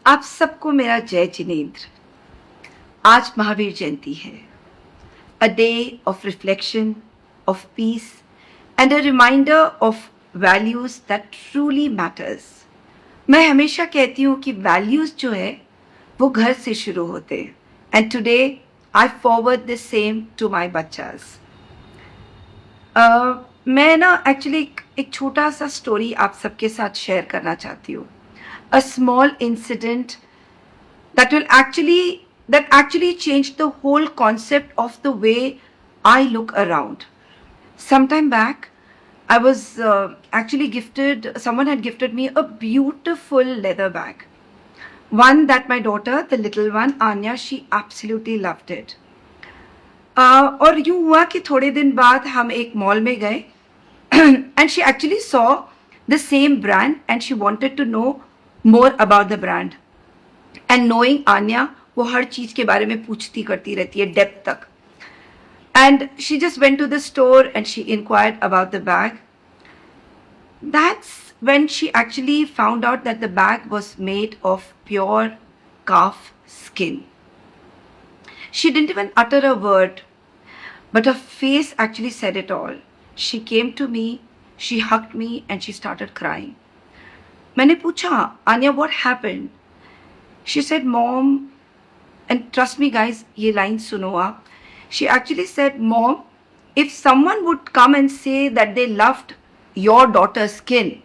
आप सबको मेरा जय जिनेंद्र। आज महावीर जयंती है, a day of reflection, of peace and a reminder of values that truly matters. मैं हमेशा कहती हूँ कि वैल्यूज जो है वो घर से शुरू होते हैं, and today I forward the same to my बच्चास। मैं ना एक्चुअली एक छोटा सा स्टोरी आप सबके साथ शेयर करना चाहती हूँ। A small incident that actually changed the whole concept of the way I look around. Sometime back, I was actually gifted. Someone had gifted me a beautiful leather bag, one that my daughter, the little one Anya, she absolutely loved it. और यूं हुआ कि थोड़े दिन बाद हम एक mall में गए and she actually saw the same brand and she wanted to know more about the brand. And knowing Anya, वो हर चीज के बारे में पूछती करती रहती है डेप्थ तक. And she just went to the store and she inquired about the bag. That's when she actually found out that the bag was made of pure calf skin. She didn't even utter a word, but her face actually said it all. She came to me, she hugged me and she started crying. मैंने पूछा, Anya, what happened? She said, Mom, and trust me guys, ये line सुनो आप. She actually said, Mom, if someone would come and say that they loved your daughter's skin,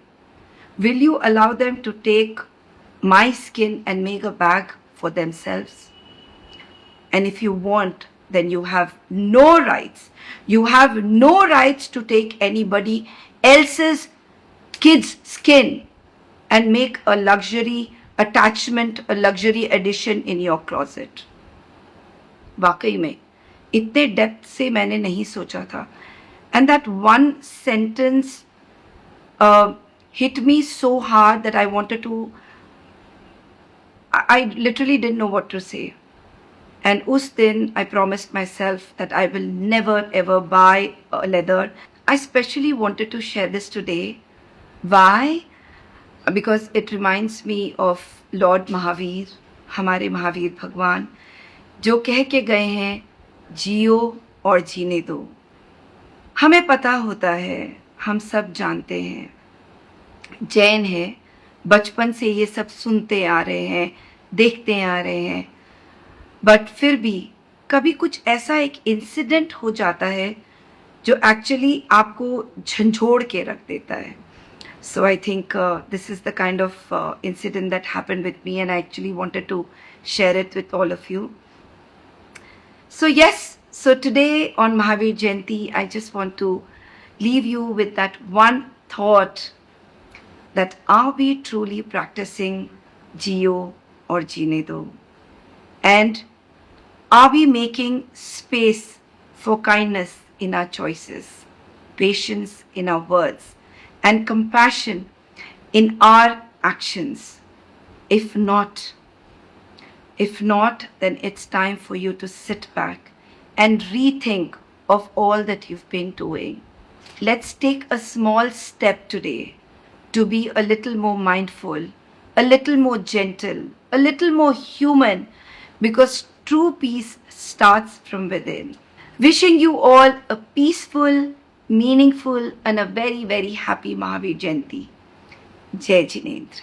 will you allow them to take my skin and make a bag for themselves? And if you want, then you have no rights. You have no rights to take anybody else's kid's skin and make a luxury attachment, a luxury addition in your closet. वाकई में इतने depth से मैंने नहीं सोचा था. And that one sentence hit me so hard that I wanted to, I literally didn't know what to say. And उस दिन I promised myself that I will never ever buy a leather. I specially wanted to share this today. Why? Because it reminds me of Lord Mahavir, हमारे महावीर भगवान, जो कह के गए हैं, जियो और जीने दो. हमें पता होता है, हम सब जानते हैं, जैन है, बचपन से ये सब सुनते आ रहे हैं, देखते आ रहे हैं, बट फिर भी कभी कुछ ऐसा एक इंसिडेंट हो जाता है जो एक्चुअली आपको झंझोड़ के रख देता है. So I think this is the kind of incident that happened with me, and I actually wanted to share it with all of you. So yes, so today on Mahavir Jayanti, I just want to leave you with that one thought, that are we truly practicing Jiyo or Jeene Do? And are we making space for kindness in our choices, patience in our words, and compassion in our actions? If not, then it's time for you to sit back and rethink of all that you've been doing. Let's take a small step today to be a little more mindful, a little more gentle, a little more human, because true peace starts from within. Wishing you all a peaceful, meaningful and a very, very happy Mahavir Jayanti. Jai Jinendra.